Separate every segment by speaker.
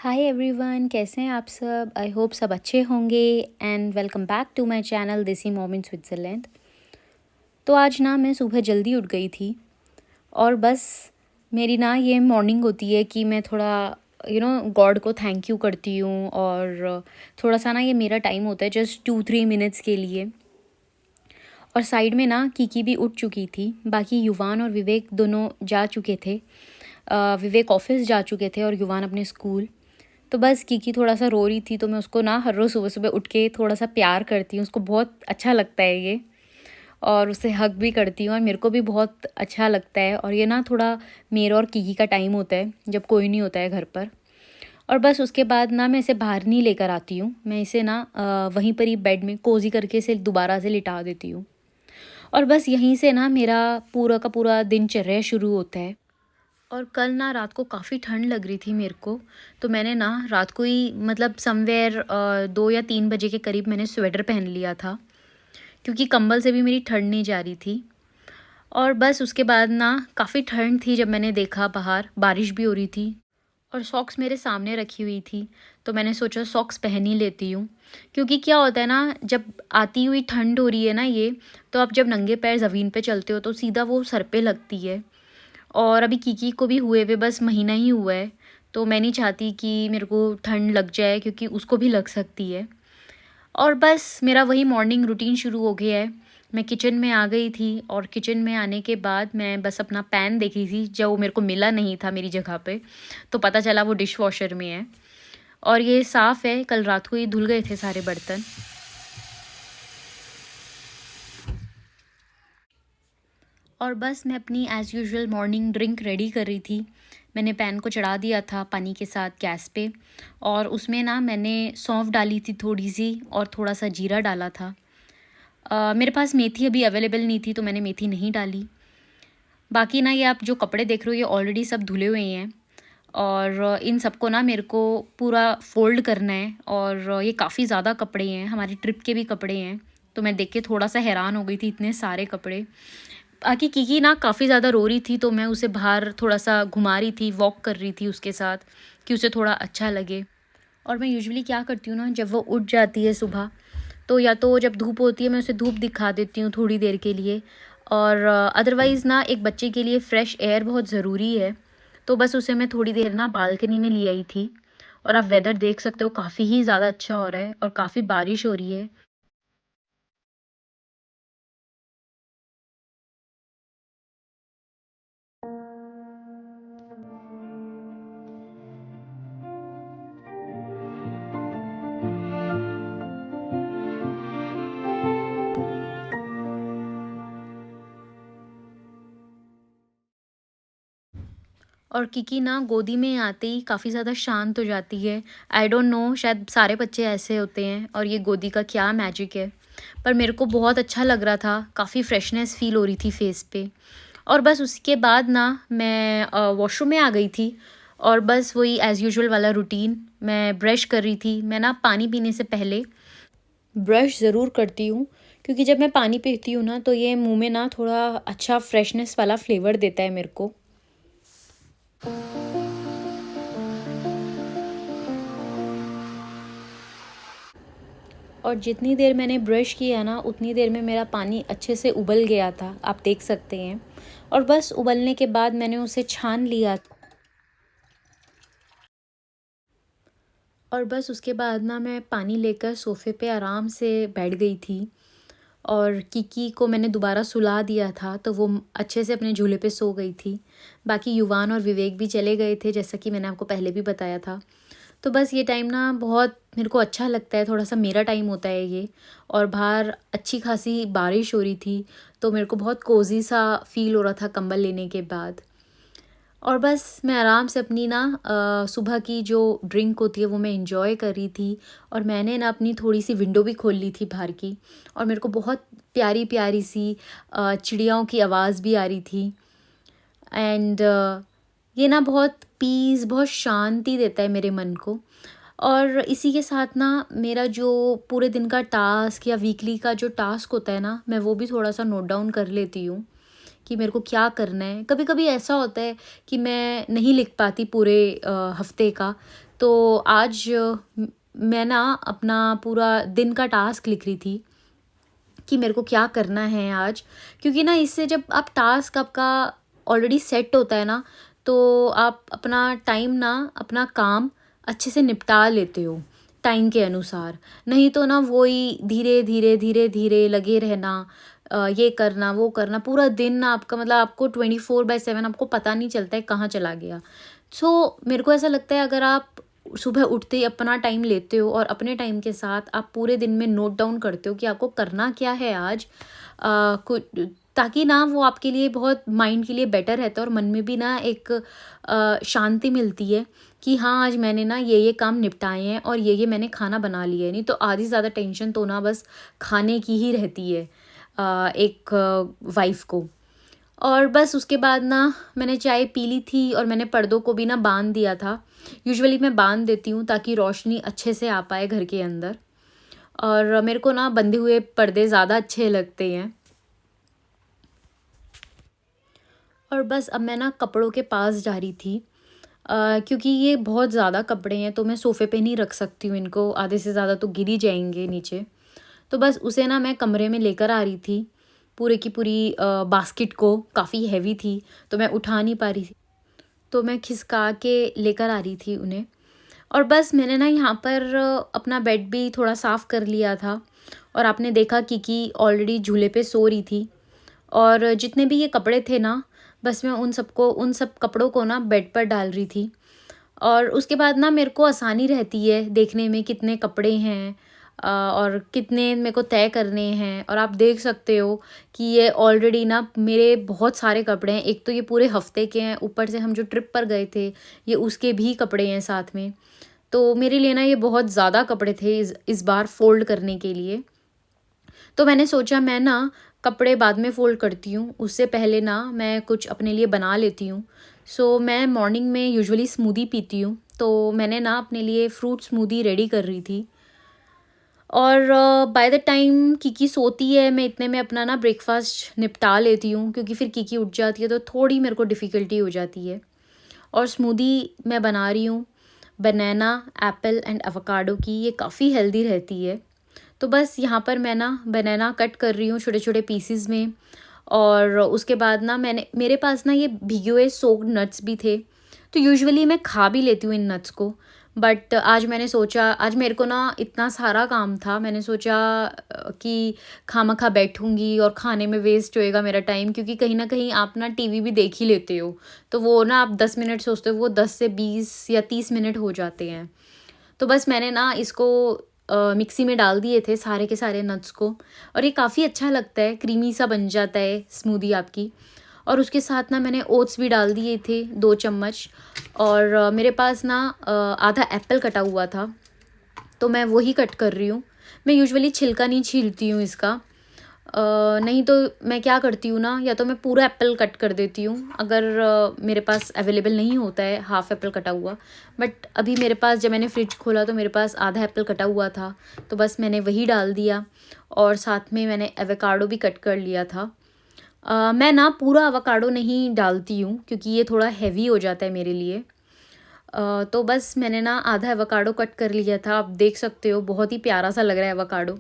Speaker 1: Hi everyone, कैसे हैं आप सब। आई होप सब अच्छे होंगे and welcome back to my channel desi mom in Switzerland. तो आज ना मैं सुबह जल्दी उठ गई थी और बस मेरी ना ये मॉर्निंग होती है कि मैं थोड़ा गॉड को थैंक यू करती हूँ और थोड़ा सा ना ये मेरा टाइम होता है जस्ट 2-3 मिनट्स के लिए। और साइड में ना कीकी भी उठ चुकी थी, बाकी युवान और विवेक दोनों जा चुके थे। विवेक ऑफिस जा चुके थे और युवान अपने स्कूल। तो बस कीकी थोड़ा सा रो रही थी, तो मैं उसको ना हर रोज़ सुबह सुबह उठ के थोड़ा सा प्यार करती हूँ। उसको बहुत अच्छा लगता है ये, और उसे हग भी करती हूँ और मेरे को भी बहुत अच्छा लगता है। और ये ना थोड़ा मेरा और कीकी का टाइम होता है जब कोई नहीं होता है घर पर। और बस उसके बाद ना मैं इसे बाहर नहीं लेकर आती हूँ, मैं इसे ना वहीं पर ही बेड में कोजी करके इसे दोबारा से लिटा देती हूँ। और बस यहीं से ना मेरा पूरा का पूरा दिनचर्या शुरू होता है। और कल ना रात को काफ़ी ठंड लग रही थी मेरे को, तो मैंने ना रात को ही मतलब समवेयर 2 या 3 बजे के करीब मैंने स्वेटर पहन लिया था, क्योंकि कंबल से भी मेरी ठंड नहीं जा रही थी। और बस उसके बाद ना काफ़ी ठंड थी, जब मैंने देखा बाहर बारिश भी हो रही थी और सॉक्स मेरे सामने रखी हुई थी, तो मैंने सोचा सॉक्स पहन ही लेती हूँ। क्योंकि क्या होता है ना, जब आती हुई ठंड हो रही है ना ये, तो आप जब नंगे पैर ज़मीन पे चलते हो तो सीधा वो सर पे लगती है। और अभी कीकी को भी हुए हुए बस महीना ही हुआ है, तो मैं नहीं चाहती कि मेरे को ठंड लग जाए, क्योंकि उसको भी लग सकती है। और बस मेरा वही मॉर्निंग रूटीन शुरू हो गया है। मैं किचन में आ गई थी और किचन में आने के बाद मैं बस अपना पैन देख रही थी, जो मेरे को मिला नहीं था मेरी जगह पे, तो पता चला वो डिश वॉशर में है। और ये साफ़ है, कल रात को ही धुल गए थे सारे बर्तन। और बस मैं अपनी as usual morning drink ready कर रही थी। मैंने पैन को चढ़ा दिया था पानी के साथ गैस पे, और उसमें ना मैंने सौंफ डाली थी थोड़ी सी, और थोड़ा सा जीरा डाला था। मेरे पास मेथी अभी अवेलेबल नहीं थी, तो मैंने मेथी नहीं डाली। बाकी ना ये आप जो कपड़े देख रहे हो ये ऑलरेडी सब धुले हुए हैं, और इन सबको ना मेरे को पूरा फ़ोल्ड करना है। और ये काफ़ी ज़्यादा कपड़े हैं, हमारी ट्रिप के भी कपड़े हैं, तो मैं देख के थोड़ा सा हैरान हो गई थी, इतने सारे कपड़े। बाकी कीकी ना काफ़ी ज़्यादा रो रही थी, तो मैं उसे बाहर थोड़ा सा घुमा रही थी, वॉक कर रही थी उसके साथ, कि उसे थोड़ा अच्छा लगे। और मैं यूजुअली क्या करती हूँ ना, जब वो उठ जाती है सुबह, तो या तो जब धूप होती है मैं उसे धूप दिखा देती हूँ थोड़ी देर के लिए, और अदरवाइज़ ना एक बच्चे के लिए फ़्रेश एयर बहुत ज़रूरी है। तो बस उसे मैं थोड़ी देर ना बालकनी में ले आई थी। और आप वेदर देख सकते हो, काफ़ी ही ज़्यादा अच्छा हो रहा है और काफ़ी बारिश हो रही है। और किकी ना गोदी में आते ही काफ़ी ज़्यादा शांत हो जाती है। आई डोंट नो, शायद सारे बच्चे ऐसे होते हैं, और ये गोदी का क्या मैजिक है। पर मेरे को बहुत अच्छा लग रहा था, काफ़ी फ्रेशनेस फ़ील हो रही थी फेस पे। और बस उसके बाद ना मैं वॉशरूम में आ गई थी, और बस वही एज़ यूजुअल वाला रूटीन, मैं ब्रश कर रही थी। मैं ना पानी पीने से पहले ब्रश ज़रूर करती हूँ, क्योंकि जब मैं पानी पीती हूँ ना, तो ये मुँह में ना थोड़ा अच्छा फ्रेशनेस वाला फ्लेवर देता है मेरे को। और जितनी देर मैंने ब्रश किया ना, उतनी देर में मेरा पानी अच्छे से उबल गया था, आप देख सकते हैं। और बस उबलने के बाद मैंने उसे छान लिया। और बस उसके बाद ना मैं पानी लेकर सोफ़े पे आराम से बैठ गई थी, और किकी को मैंने दोबारा सुला दिया था, तो वो अच्छे से अपने झूले पे सो गई थी। बाकी युवान और विवेक भी चले गए थे, जैसा कि मैंने आपको पहले भी बताया था। तो बस ये टाइम ना बहुत मेरे को अच्छा लगता है, थोड़ा-सा मेरा टाइम होता है ये। और बाहर अच्छी खासी बारिश हो रही थी, तो मेरे को बहुत कोज़ी सा फ़ील हो रहा था कंबल लेने के बाद। और बस मैं आराम से अपनी ना सुबह की जो ड्रिंक होती है वो मैं एंजॉय कर रही थी। और मैंने ना अपनी थोड़ी सी विंडो भी खोल ली थी बाहर की, और मेरे को बहुत प्यारी प्यारी सी चिड़ियाओं की आवाज़ भी आ रही थी। एंड ये ना बहुत पीस, बहुत शांति देता है मेरे मन को। और इसी के साथ ना मेरा जो पूरे दिन का टास्क या वीकली का जो टास्क होता है ना, मैं वो भी थोड़ा सा नोट डाउन कर लेती हूँ कि मेरे को क्या करना है। कभी-कभी ऐसा होता है कि मैं नहीं लिख पाती पूरे हफ़्ते का, तो आज मैं ना अपना पूरा दिन का टास्क लिख रही थी कि मेरे को क्या करना है आज। क्योंकि ना इससे जब आप टास्क आपका ऑलरेडी सेट होता है ना, तो आप अपना टाइम ना अपना काम अच्छे से निपटा लेते हो टाइम के अनुसार। नहीं तो ना वही धीरे धीरे धीरे धीरे लगे रहना, ये करना वो करना, पूरा दिन ना आपका मतलब आपको 24/7 आपको पता नहीं चलता है कहाँ चला गया। सो मेरे को ऐसा लगता है अगर आप सुबह उठते ही अपना टाइम लेते हो और अपने टाइम के साथ आप पूरे दिन में नोट डाउन करते हो कि आपको करना क्या है आज, कुछ ताकि ना वो आपके लिए बहुत माइंड के लिए बेटर रहता है और मन में भी ना एक शांति मिलती है कि हाँ आज मैंने ना ये काम निपटाए हैं और ये मैंने खाना बना लिया है। नहीं तो आधी ज़्यादा टेंशन तो ना बस खाने की ही रहती है एक वाइफ़ को। और बस उसके बाद ना मैंने चाय पी ली थी और मैंने पर्दों को भी ना बांध दिया था। यूजुअली मैं बांध देती हूँ ताकि रोशनी अच्छे से आ पाए घर के अंदर, और मेरे को ना बंधे हुए पर्दे ज़्यादा अच्छे लगते हैं। और बस अब मैं ना कपड़ों के पास जा रही थी, क्योंकि ये बहुत ज़्यादा कपड़े हैं तो मैं सोफ़े पे नहीं रख सकती हूँ इनको, आधे से ज़्यादा तो गिर ही जाएंगे नीचे। तो बस उसे ना मैं कमरे में लेकर आ रही थी, पूरे की पूरी बास्केट को, काफ़ी हैवी थी तो मैं उठा नहीं पा रही थी, तो मैं खिसका के लेकर आ रही थी उन्हें। और बस मैंने ना यहाँ पर अपना बेड भी थोड़ा साफ़ कर लिया था, और आपने देखा कि ऑलरेडी झूले पे सो रही थी। और जितने भी ये कपड़े थे ना, बस मैं उन सब कपड़ों को ना बेड पर डाल रही थी। और उसके बाद ना मेरे को आसानी रहती है देखने में कितने कपड़े हैं और कितने मेरे को तय करने हैं। और आप देख सकते हो कि ये ऑलरेडी ना मेरे बहुत सारे कपड़े हैं। एक तो ये पूरे हफ्ते के हैं, ऊपर से हम जो ट्रिप पर गए थे ये उसके भी कपड़े हैं साथ में। तो मेरे लिए ना ये बहुत ज़्यादा कपड़े थे इस बार फ़ोल्ड करने के लिए। तो मैंने सोचा मैं ना कपड़े बाद में फ़ोल्ड करती हूँ, उससे पहले ना मैं कुछ अपने लिए बना लेती हूँ। सो मैं मॉर्निंग में यूजुअली स्मूदी पीती हूँ, तो मैंने ना अपने लिए फ्रूट स्मूदी रेडी कर रही थी। और बाय द टाइम किकी सोती है मैं इतने में अपना ना ब्रेकफ़ास्ट निपटा लेती हूँ, क्योंकि फिर किकी उठ जाती है तो थोड़ी मेरे को डिफ़िकल्टी हो जाती है। और स्मूदी मैं बना रही हूँ बनाना, एप्पल एंड एवोकाडो की। ये काफ़ी हेल्दी रहती है। तो बस यहाँ पर मैं ना बनाना कट कर रही हूँ छोटे-छोटे पीसेस में, और उसके बाद ना मेरे पास ना ये भीगे हुए सोक्ड नट्स भी थे। तो यूजुअली मैं खा भी लेती हूँ इन नट्स को, बट आज मैंने सोचा, आज मेरे को ना इतना सारा काम था, मैंने सोचा कि खामखा बैठूँगी और खाने में वेस्ट होएगा मेरा टाइम, क्योंकि कहीं न कहीं आप ना टीवी भी देख ही लेते हो, तो वो ना आप 10 मिनट सोचते हो वो 10 से 20 या 30 मिनट हो जाते हैं। तो बस मैंने ना इसको मिक्सी में डाल दिए थे सारे के सारे नट्स को, और ये काफ़ी अच्छा लगता है, क्रीमी सा बन जाता है स्मूदी आपकी। और उसके साथ ना मैंने ओट्स भी डाल दिए थे 2 चम्मच, और मेरे पास ना आधा एप्पल कटा हुआ था, तो मैं वही कट कर रही हूँ। मैं यूजुअली छिलका नहीं छीलती हूँ इसका। नहीं तो मैं क्या करती हूँ ना, या तो मैं पूरा एप्पल कट कर देती हूँ अगर मेरे पास अवेलेबल नहीं होता है हाफ़ एप्पल कटा हुआ। बट अभी मेरे पास जब मैंने फ्रिज खोला तो मेरे पास आधा एप्पल कटा हुआ था, तो बस मैंने वही डाल दिया, और साथ में मैंने एवोकाडो भी कट कर लिया था। मैं ना पूरा एवोकाडो नहीं डालती हूँ क्योंकि ये थोड़ा हेवी हो जाता है मेरे लिए। तो बस मैंने ना आधा एवोकाडो कट कर लिया था, आप देख सकते हो बहुत ही प्यारा सा लग रहा है एवोकाडो।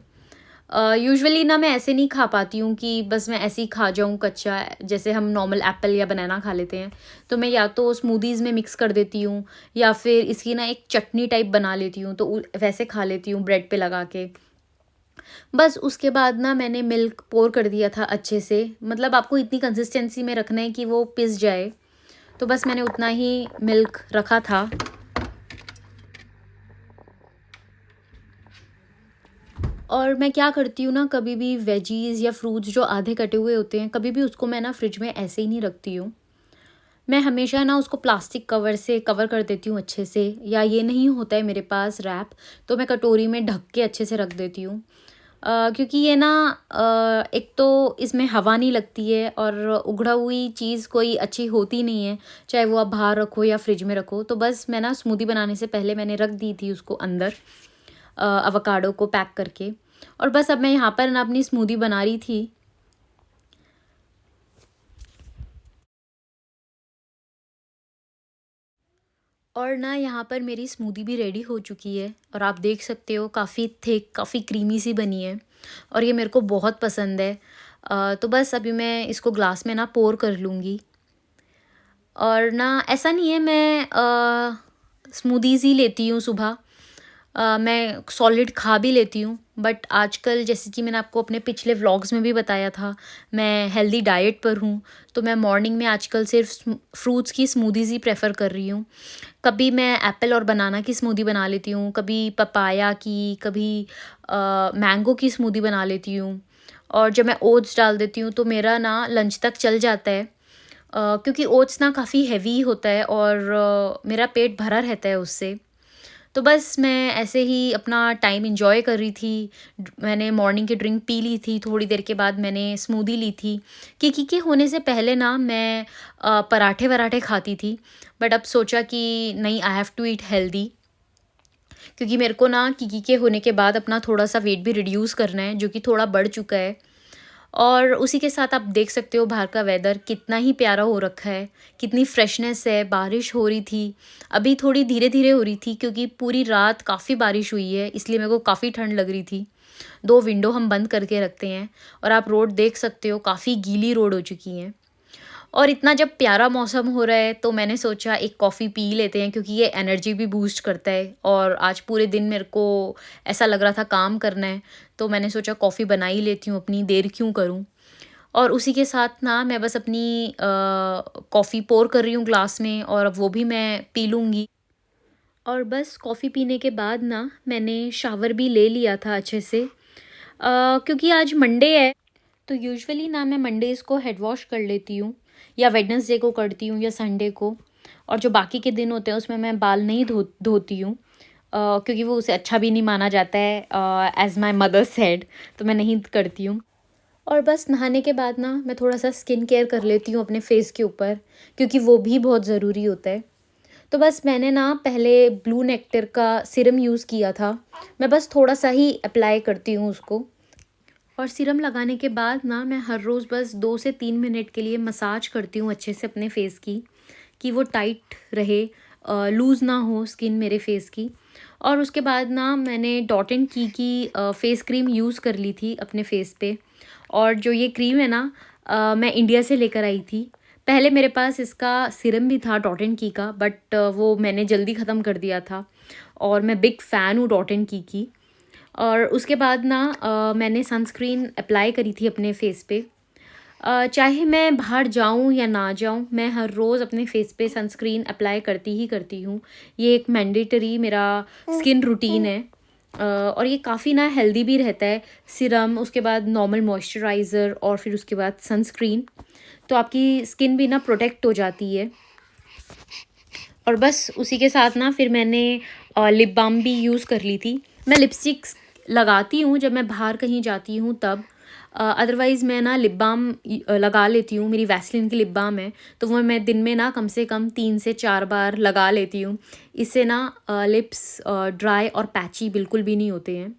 Speaker 1: यूजुअली ना मैं ऐसे नहीं खा पाती हूँ कि बस मैं ऐसे ही खा जाऊँ कच्चा, जैसे हम नॉर्मल एप्पल या बनाना खा लेते हैं। तो मैं या तो स्मूदीज़ में मिक्स कर देती हूँ, या फिर इसकी ना एक चटनी टाइप बना लेती हूँ, तो वैसे खा लेती हूँ ब्रेड पे लगा के। बस उसके बाद ना मैंने मिल्क पोर कर दिया था अच्छे से, मतलब आपको इतनी कंसिस्टेंसी में रखना है कि वो पिस जाए, तो बस मैंने उतना ही मिल्क रखा था। और मैं क्या करती हूँ ना, कभी भी वेजीज़ या फ्रूट्स जो आधे कटे हुए होते हैं, कभी भी उसको मैं ना फ्रिज में ऐसे ही नहीं रखती हूँ। मैं हमेशा ना उसको प्लास्टिक कवर से कवर कर देती हूँ अच्छे से, या ये नहीं होता है मेरे पास रैप, तो मैं कटोरी में ढक के अच्छे से रख देती हूँ। क्योंकि ये ना एक तो इसमें हवा नहीं लगती है, और उगड़ा हुई चीज़ कोई अच्छी होती नहीं है, चाहे वो आप बाहर रखो या फ्रिज में रखो। तो बस मैं ना स्मूदी बनाने से पहले मैंने रख दी थी उसको अंदर, अवोकाडो को पैक करके। और बस अब मैं यहाँ पर ना अपनी स्मूदी बना रही थी। और ना यहाँ पर मेरी स्मूदी भी रेडी हो चुकी है और आप देख सकते हो काफ़ी थिक, काफ़ी क्रीमी सी बनी है और ये मेरे को बहुत पसंद है। तो बस अभी मैं इसको ग्लास में ना पोर कर लूँगी। और ना ऐसा नहीं है मैं स्मूदीज़ ही लेती हूँ सुबह। मैं सॉलिड खा भी लेती हूँ, बट आजकल जैसे कि मैंने आपको अपने पिछले व्लॉग्स में भी बताया था, मैं हेल्दी डाइट पर हूँ। तो मैं मॉर्निंग में आजकल सिर्फ फ्रूट्स की स्मूदीज़ ही प्रेफ़र कर रही हूँ। कभी मैं एप्पल और बनाना की स्मूदी बना लेती हूँ, कभी पपाया की, कभी मैंगो की स्मूदी बना लेती हूँ। और जब मैं ओट्स डाल देती हूँ तो मेरा ना लंच तक चल जाता है। क्योंकि ओट्स ना काफ़ी हेवी होता है और मेरा पेट भरा रहता है उससे। तो बस मैं ऐसे ही अपना टाइम एन्जॉय कर रही थी। मैंने मॉर्निंग की ड्रिंक पी ली थी, थोड़ी देर के बाद मैंने स्मूदी ली थी। किकी के होने से पहले ना मैं पराठे-वराठे खाती थी, बट अब सोचा कि नहीं, I have to eat healthy, क्योंकि मेरे को ना किकी के होने के बाद अपना थोड़ा-सा वेट भी रिड्यूस करना है, जो कि थोड़ा बढ़ चुका है। और उसी के साथ आप देख सकते हो बाहर का वेदर कितना ही प्यारा हो रखा है, कितनी फ्रेशनेस है, बारिश हो रही थी। अभी थोड़ी धीरे-धीरे हो रही थी क्योंकि पूरी रात काफ़ी बारिश हुई है, इसलिए मेरे को काफ़ी ठंड लग रही थी। 2 विंडो हम बंद करके रखते हैं और आप रोड देख सकते हो, काफ़ी गीली रोड हो चुकी हैं। और इतना जब प्यारा मौसम हो रहा है तो मैंने सोचा एक कॉफ़ी पी लेते हैं, क्योंकि ये एनर्जी भी बूस्ट करता है और आज पूरे दिन मेरे को ऐसा लग रहा था काम करना है, तो मैंने सोचा कॉफ़ी बना ही लेती हूँ अपनी, देर क्यों करूँ। और उसी के साथ ना मैं बस अपनी कॉफ़ी पोर कर रही हूँ ग्लास में और अब वो भी मैं पी लूँगी। और बस कॉफ़ी पीने के बाद ना मैंने शावर भी ले लिया था अच्छे से, क्योंकि आज मंडे है। तो यूजुअली ना मैं मंडेज़ को हेड वॉश कर लेती हूँ, या वेडनेसडे को करती हूँ, या संडे को। और जो बाकी के दिन होते हैं उसमें मैं बाल नहीं धोती हूँ, क्योंकि वो उसे अच्छा भी नहीं माना जाता है, एज़ माय मदर सेड, तो मैं नहीं करती हूँ। और बस नहाने के बाद ना मैं थोड़ा-सा स्किन केयर कर लेती हूँ अपने फेस के ऊपर, क्योंकि वो भी बहुत ज़रूरी होता है। तो बस मैंने ना पहले ब्लू नेक्टर का सीरम यूज़ किया था। मैं बस थोड़ा-सा ही अप्लाई करती हूँ उसको। और सीरम लगाने के बाद ना मैं हर रोज़ बस 2 से 3 मिनट के लिए मसाज करती हूँ अच्छे से अपने फेस की, कि वो टाइट रहे, लूज़ ना हो स्किन मेरे फेस की। और उसके बाद ना मैंने डॉट एंड की फेस क्रीम यूज़ कर ली थी अपने फेस पे। और जो ये क्रीम है ना, मैं इंडिया से लेकर आई थी। पहले मेरे पास इसका सीरम भी था डॉट एंड का, बट वो मैंने जल्दी ख़त्म कर दिया था। और मैं बिग फ़ैन हूँ डॉट एंड की। और उसके बाद ना मैंने सनस्क्रीन अप्लाई करी थी अपने फेस पे। चाहे मैं बाहर जाऊँ या ना जाऊँ, मैं हर रोज़ अपने फेस पे सनस्क्रीन अप्लाई करती ही करती हूँ। ये एक मैंडेटरी मेरा स्किन रूटीन है। और ये काफ़ी ना हेल्दी भी रहता है। सीरम, उसके बाद नॉर्मल मॉइस्चराइज़र और फिर उसके बाद सनस्क्रीन, तो आपकी स्किन भी ना प्रोटेक्ट हो जाती है। और बस उसी के साथ ना फिर मैंने लिप बाम भी यूज़ कर ली थी। मैं लिपस्टिक्स लगाती हूँ जब मैं बाहर कहीं जाती हूँ तब। अदरवाइज़ मैं ना लिप बाम लगा लेती हूँ, मेरी वैसलीन की लिप बाम है, तो वो मैं दिन में ना कम से कम 3 से 4 बार लगा लेती हूँ। इससे ना लिप्स ड्राई और पैची बिल्कुल भी नहीं होते हैं।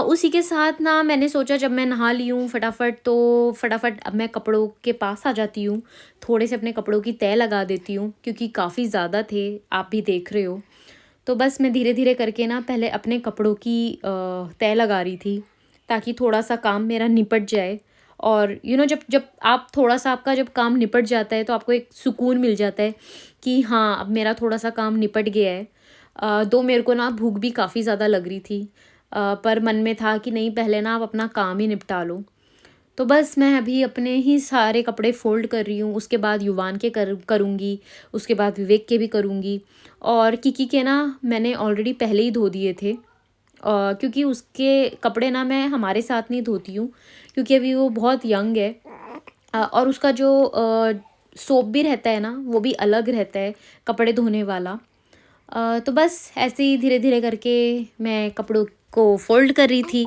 Speaker 1: उसी के साथ ना मैंने सोचा जब मैं नहा ली हूँ फटाफट, तो फटाफट अब मैं कपड़ों के पास आ जाती हूँ। थोड़े से अपने कपड़ों की तह लगा देती हूँ, क्योंकि काफ़ी ज़्यादा थे, आप भी देख रहे हो। तो बस मैं धीरे-धीरे करके ना पहले अपने कपड़ों की तह लगा रही थी, ताकि थोड़ा-सा काम मेरा निपट जाए। और जब जब आप थोड़ा-सा आपका जब काम निपट जाता है तो आपको एक सुकून मिल जाता है कि हाँ, अब मेरा थोड़ा-सा काम निपट गया है। दो मेरे को ना भूख भी काफ़ी ज़्यादा लग रही थी, पर मन में था कि नहीं, पहले ना आप अपना काम ही निपटा लो। तो बस मैं अभी अपने ही सारे कपड़े फ़ोल्ड कर रही हूँ, उसके बाद युवान के करूँगी, उसके बाद विवेक के भी करूँगी। और किकी के ना मैंने ऑलरेडी पहले ही धो दिए थे, क्योंकि उसके कपड़े ना मैं हमारे साथ नहीं धोती हूँ, क्योंकि अभी वो बहुत यंग है। और उसका जो सोप भी रहता है ना, वो भी अलग रहता है कपड़े धोने वाला। तो बस ऐसे ही धीरे-धीरे करके मैं कपड़ों को फ़ोल्ड कर रही थी।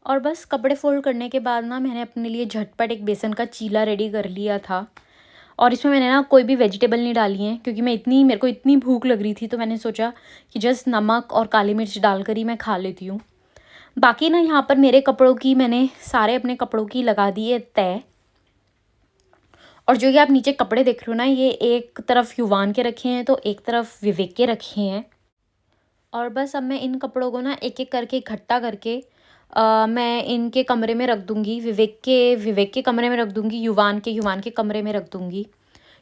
Speaker 1: और बस कपड़े फ़ोल्ड करने के बाद ना मैंने अपने लिए झटपट एक बेसन का चीला रेडी कर लिया था। और इसमें मैंने ना कोई भी वेजिटेबल नहीं डाली है, क्योंकि मेरे को इतनी भूख लग रही थी, तो मैंने सोचा कि जस्ट नमक और काली मिर्च डालकर ही मैं खा लेती हूँ। बाकी ना यहाँ पर मेरे कपड़ों की मैंने सारे अपने कपड़ों की लगा दी है तय। और जो ये आप नीचे कपड़े देख रहे हो ना, ये एक तरफ युवान के रखे हैं तो एक तरफ विवेक के रखे हैं। और बस अब मैं इन कपड़ों को ना एक एक करके इकट्ठा करके मैं इनके कमरे में रख दूँगी। विवेक के कमरे में रख दूँगी, युवान के कमरे में रख दूँगी।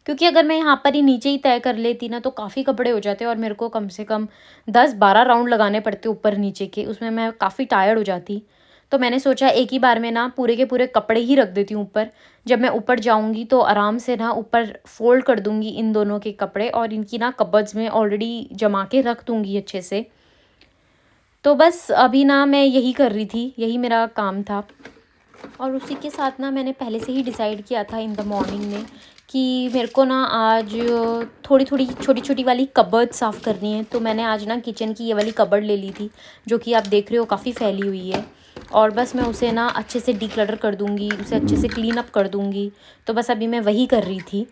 Speaker 1: क्योंकि अगर मैं यहाँ पर ही नीचे ही तय कर लेती ना, तो काफ़ी कपड़े हो जाते और मेरे को कम से कम 10-12 राउंड लगाने पड़ते ऊपर नीचे के, उसमें मैं काफ़ी टायर्ड हो जाती। तो मैंने सोचा एक ही बार में ना पूरे के पूरे कपड़े ही रख देती हूँ ऊपर। जब मैं ऊपर जाऊँगी तो आराम से ना ऊपर फ़ोल्ड कर दूँगी इन दोनों के कपड़े और इनकी ना कबर्ड्स में ऑलरेडी जमा के रख दूँगी अच्छे से। तो बस अभी ना मैं यही कर रही थी, यही मेरा काम था। और उसी के साथ ना मैंने पहले से ही डिसाइड किया था इन द मॉर्निंग में कि मेरे को ना आज थोड़ी थोड़ी छोटी छोटी वाली कबर्ड साफ़ करनी है। तो मैंने आज ना किचन की ये वाली कबर्ड ले ली थी, जो कि आप देख रहे हो काफ़ी फैली हुई है। और बस मैं उसे ना अच्छे से डिक्लटर कर दूँगी, उसे अच्छे से क्लीन अप कर दूँगी। तो बस अभी मैं वही कर रही थी।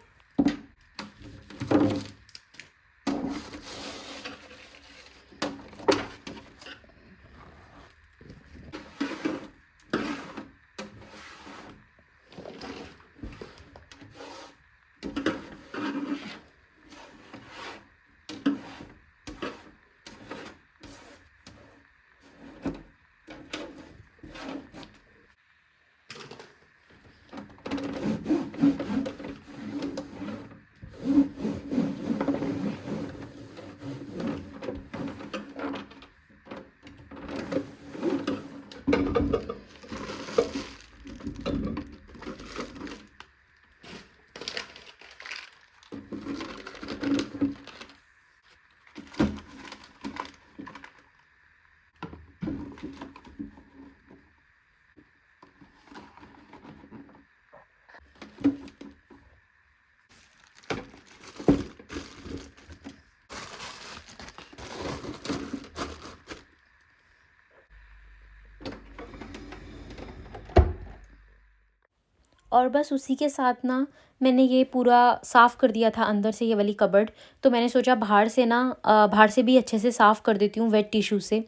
Speaker 1: और बस उसी के साथ ना मैंने ये पूरा साफ़ कर दिया था अंदर से ये वाली कबर्ड। तो मैंने सोचा बाहर से भी अच्छे से साफ़ कर देती हूँ वेट टिश्यू से।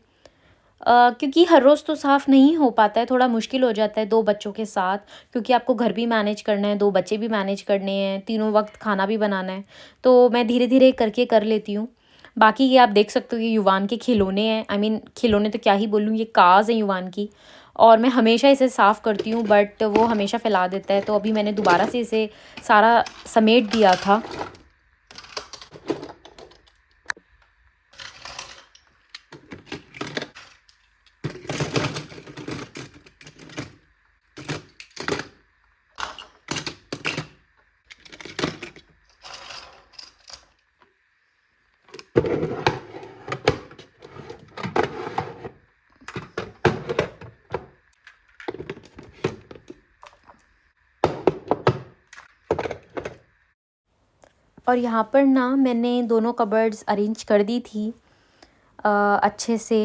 Speaker 1: क्योंकि हर रोज़ तो साफ़ नहीं हो पाता है, थोड़ा मुश्किल हो जाता है 2 बच्चों के साथ, क्योंकि आपको घर भी मैनेज करना है, 2 बच्चे भी मैनेज करने हैं, तीनों वक़्त खाना भी बनाना है। तो मैं धीरे-धीरे करके कर लेती हूँ। बाकी ये आप देख सकते हो, ये युवान के खिलौने हैं। आई मीन खिलौने तो क्या ही बोलूँ, ये काज़ हैं युवान की। और मैं हमेशा इसे साफ़ करती हूँ, बट वो हमेशा फैला देता है। तो अभी मैंने दोबारा से इसे सारा समेट दिया था। और यहाँ पर ना मैंने दोनों कबर्ड्स अरेंज कर दी थी अच्छे से।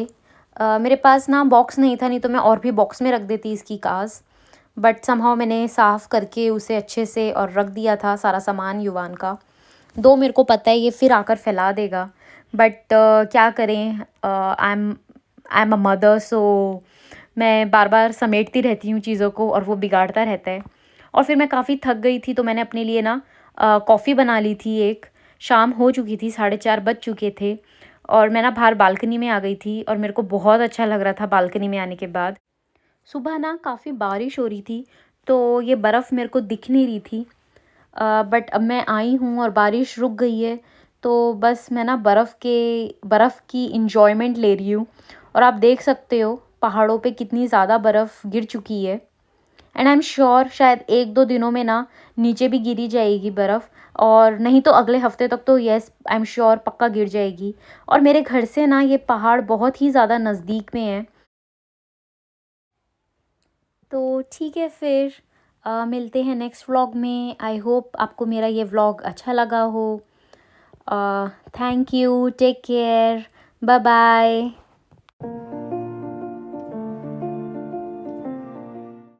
Speaker 1: मेरे पास ना बॉक्स नहीं था, नहीं तो मैं और भी बॉक्स में रख देती इसकी काज़। बट समहाउ मैंने साफ़ करके उसे अच्छे से और रख दिया था सारा सामान युवान का। दो मेरे को पता है ये फिर आकर फैला देगा, बट क्या करें, आई एम अ मदर, सो मैं बार बार समेटती रहती हूँ चीज़ों को और वो बिगाड़ता रहता है। और फिर मैं काफ़ी थक गई थी, तो मैंने अपने लिए ना कॉफ़ी बना ली थी एक। शाम हो चुकी थी, 4:30 बज चुके थे और मैं ना बाहर बालकनी में आ गई थी और मेरे को बहुत अच्छा लग रहा था बालकनी में आने के बाद। सुबह ना काफ़ी बारिश हो रही थी, तो ये बर्फ़ मेरे को दिख नहीं रही थी। बट अब मैं आई हूँ और बारिश रुक गई है, तो बस मैं ना बर्फ़ की एन्जॉयमेंट ले रही हूँ। और आप देख सकते हो पहाड़ों पे कितनी ज़्यादा बर्फ़ गिर चुकी है। एंड आई एम श्योर शायद 1-2 दिनों में ना नीचे भी गिरी जाएगी बर्फ़, और नहीं तो अगले हफ़्ते तक तो येस आई एम श्योर पक्का गिर जाएगी। और मेरे घर से ना ये पहाड़ बहुत ही ज़्यादा नज़दीक में है। तो ठीक है फिर मिलते हैं नेक्स्ट व्लॉग में। आई होप आपको मेरा ये व्लॉग अच्छा लगा हो। Thank you, take care, bye bye.